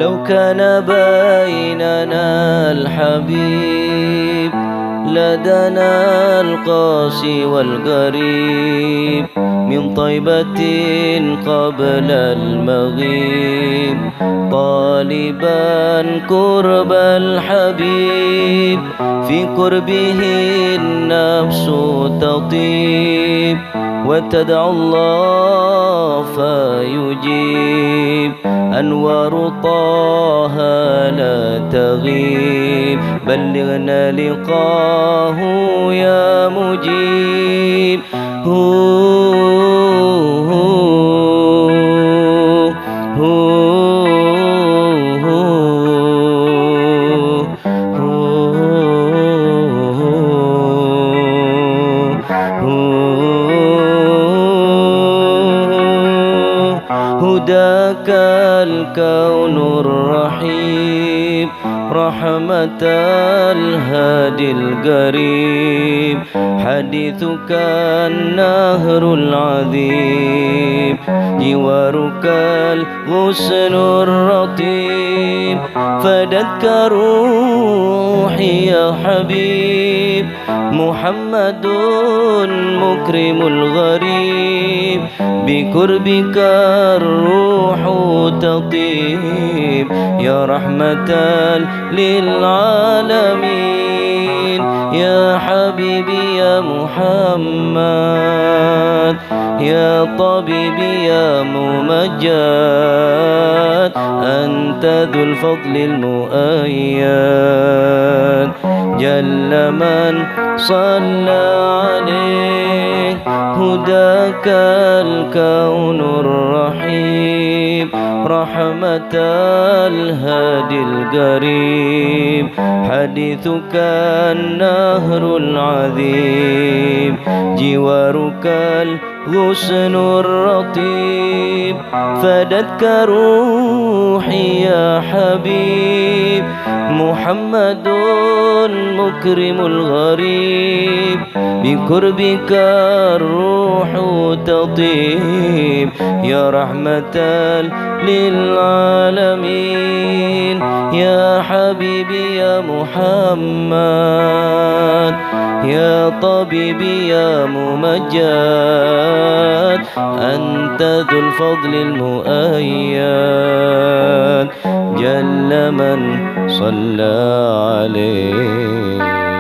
لو كان بيننا الحبيب لدنا القاسي والقريب من طيبة قبل المغيب طالبا قرب الحبيب في قربه النفس تطيب وتدعو الله فيجيب أنوار طه لا تغيب بلغنا لقاه يا مجيب هداك الكون الرحيم رحمة الهادي القريب حديثك النهر العذيب جوارك الغصن الرطيب فدتك روحي يا حبيب محمد مكرم الغريب بقربك الروح تطيب يا رحمة للعالمين يا حبيبي يا محمد يا طبيبي يا ممجد أنت ذو الفضل المؤيد جل من صلى عليه هداك الكون الرحيم رحمة الهادي القريب حديثك النهر العذيب جوارك الغصن الرطيب فدتك روحي يا حبيب محمد مكرم الغريب بقربك الروح تطيب يا رحمة للعالمين يا حبيبي يا محمد يا طبيبي يا ممجد أنت ذو الفضل المؤيد جل من صلى عليه.